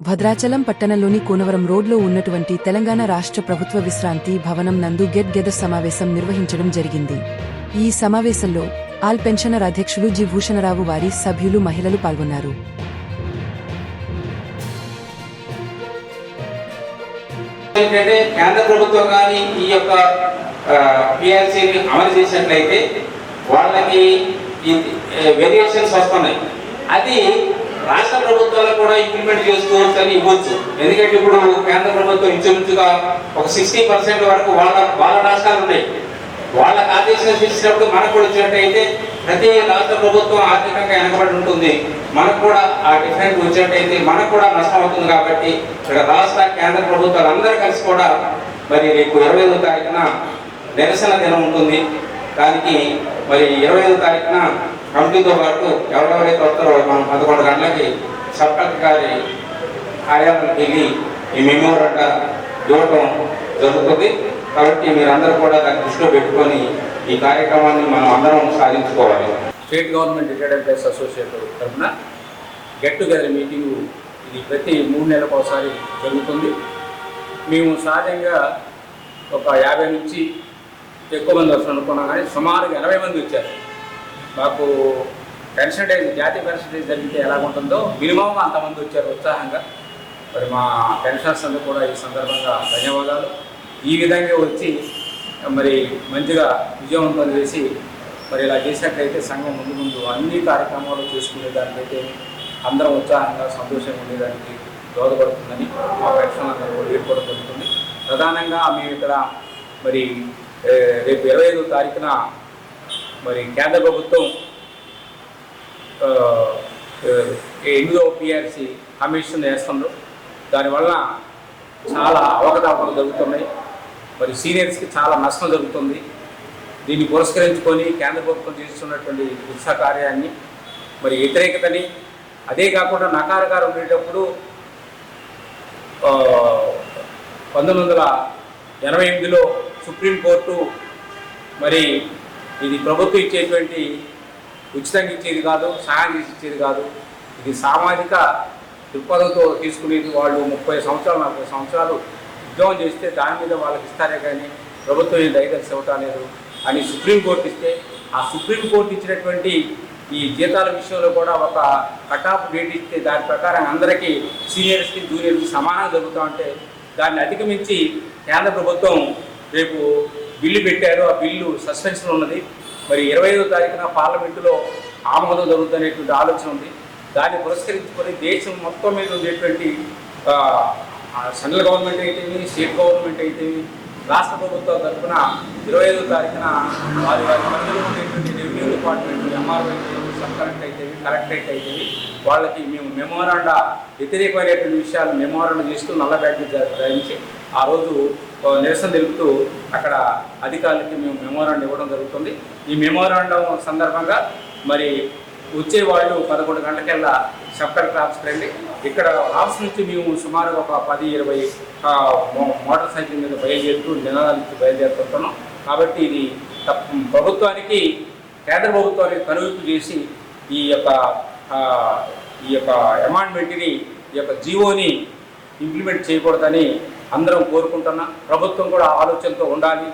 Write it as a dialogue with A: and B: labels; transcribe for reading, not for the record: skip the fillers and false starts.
A: భద్రాచలం పట్టణంలోని కోనవరం రోడ్లో ఉన్నటువంటి తెలంగాణ రాష్ట్ర ప్రభుత్వ విశ్రాంతి భవనం నందు గెట్ గెదర్ సమావేశం నిర్వహించడం జరిగింది. ఈ సమావేశంలో ఆల్ పెన్షనర్ అధ్యక్షులు జి భూషణరావు వారి సభ్యులు మహిళలు పాల్గొన్నారు.
B: కేంద్ర ప్రభుత్వం కానీ ఈ యొక్క పిఆర్సీని అమలు చేసినట్లయితే వాళ్ళకి వేరియేషన్స్ వస్తున్నాయి. అది రాష్ట్ర ప్రభుత్వాలు కూడా ఇంప్లిమెంట్ చేసుకోవచ్చు అని ఇవ్వచ్చు. ఎందుకంటే ఇప్పుడు కేంద్ర ప్రభుత్వం ఇంచుమించుగా ఒక 60% వరకు వాళ్ళ రాష్ట్రాలు ఉన్నాయి. వాళ్ళకి ఆదేశాలు ఇచ్చినప్పుడు మనకు కూడా వచ్చినట్టయితే ప్రతి రాష్ట్ర ప్రభుత్వం ఆర్థికంగా వెనకబడి ఉంటుంది. మనకు కూడా ఆ డిఫరెంట్ వచ్చినట్టయితే మనకు కూడా నష్టం అవుతుంది. కాబట్టి ఇక్కడ రాష్ట్ర కేంద్ర ప్రభుత్వాలు అందరూ కలిసి కూడా మరి రేపు 25వ తారీఖున నిరసన దినం ఉంటుంది. దానికి మరి 25వ తారీఖున కమిటీతో పాటు ఎవరెవరైతే వస్తారో మనం 11 గంటలకి సబ్ కలెక్టర్ గారి కార్యాలయానికి వెళ్ళి ఈ మెమోరాండం ఇవ్వటం జరుగుతుంది. కాబట్టి మీరందరూ కూడా దాన్ని దృష్టిలో పెట్టుకొని ఈ కార్యక్రమాన్ని మనం అందరం సాధించుకోవాలి.
C: State government retired employees association తరఫున గెట్ టుగెదర్ మీటింగు ఇది ప్రతి 3 నెలలకు ఒకసారి జరుగుతుంది. మేము సహజంగా ఒక 50 నుంచి ఎక్కువ మంది వస్తారు అనుకున్నాం, కానీ సుమారుగా 80 మంది వచ్చారు. మాకు పెన్షన్ డే, జాతీయ పెన్షన్ డే జరిగితే ఎలా ఉంటుందో మినిమం అంతమంది వచ్చారు ఉత్సాహంగా. మరి మా పెన్షనర్స్ అందరూ కూడా ఈ సందర్భంగా ధన్యవాదాలు. ఈ విధంగా వచ్చి మరి మంచిగా విజయవంతం చేసి మరి ఇలా చేసినట్లయితే సంఘం ముందు అన్ని కార్యక్రమాలు చేసుకునే దానికైతే అందరం ఉత్సాహంగా సంతోషంగా ఉండేదానికి దోహదపడుతుందని మా పెన్షన్ అందరూ ఏర్పడం జరుగుతుంది. ప్రధానంగా మేము ఇక్కడ మరి రేపు 25వ తారీఖున మరి కేంద్ర ప్రభుత్వం 8వ పిఆర్సీ కమిషన్ వేస్తుండ్రు. దానివల్ల చాలా అవకతవకలు జరుగుతున్నాయి. మరి సీనియర్స్కి చాలా నష్టం జరుగుతుంది. దీన్ని పురస్కరించుకొని కేంద్ర ప్రభుత్వం చేస్తున్నటువంటి ఉత్సాహ కార్యాన్ని మరి వ్యతిరేకతని, అదే కాకుండా నకారకారం ఉండేటప్పుడు 1988లో సుప్రీంకోర్టు మరి ఇది ప్రభుత్వం ఇచ్చేటువంటి ఉచితంగా ఇచ్చేది కాదు, సహాయం చేసి ఇచ్చేది కాదు, ఇది సామాజిక దృక్పథంతో తీసుకునేది. వాళ్ళు 30 సంవత్సరాలు 40 సంవత్సరాలు ఉద్యోగం చేస్తే దాని మీద వాళ్ళకి ఇస్తారే కానీ ప్రభుత్వం ఏం దయచేసి ఇవ్వటం లేదు అని సుప్రీంకోర్టు ఇస్తే, ఆ సుప్రీంకోర్టు ఇచ్చినటువంటి ఈ జీతాల విషయంలో కూడా ఒక కటాఫ్ డేట్ ఇస్తే దాని ప్రకారం అందరికీ సీనియర్స్కి జూనియర్స్కి సమానంగా జరుగుతూ ఉంటే దాన్ని అధిగమించి కేంద్ర ప్రభుత్వం రేపు బిల్లు పెట్టారు. ఆ బిల్లు సస్పెన్షన్ ఉన్నది. మరి 25వ తారీఖున పార్లమెంటులో ఆమోదం జరుగుతున్నటువంటి ఆలోచన ఉంది. దాన్ని పురస్కరించుకొని దేశం మొత్తం మీద ఉండేటువంటి సెంట్రల్ గవర్నమెంట్ అయితేమి, స్టేట్ గవర్నమెంట్ అయితేమి, రాష్ట్ర ప్రభుత్వం తరఫున 25వ తారీఖున వారి పరిధిలో ఉండేటువంటి రెవెన్యూ డిపార్ట్మెంట్, ఎంఆర్ఓ అయితేమి, సబ్ కలెక్టర్ అయితేమి, కలెక్టరేట్ అయితేమి వాళ్ళకి మేము మెమోరాండా వ్యతిరేకమైనటువంటి విషయాలు మెమోరాండా చేస్తూ నల్ల బ్యాడ్జీ ధరించి ఆ రోజు నిరసన తెలుపుతూ అక్కడ అధికారులకి మేము మెమోరాండం ఇవ్వడం జరుగుతుంది. ఈ మెమోరాండం సందర్భంగా మరి వచ్చే వాళ్ళు 11 గంటలకల్లా సబ్ కలెక్టర్ ఆఫీస్కి రండి. ఇక్కడ ఆఫీస్ నుంచి మేము సుమారు ఒక 10-20 మోటార్ సైకిల్ మీద బయలుదేరుతూ నినాదాలు ఇచ్చి బయలుదేరుతుంటున్నాం. కాబట్టి ఇది ప్రభుత్వానికి, కేంద్ర ప్రభుత్వానికి కనువిప్పు చేసి ఈ యొక్క అమెండ్మెంట్ని, ఈ యొక్క జీవోని ఇంప్లిమెంట్ చేయకూడదని అందరం కోరుకుంటున్నాం. ప్రభుత్వం కూడా ఆలోచనతో ఉండాలి.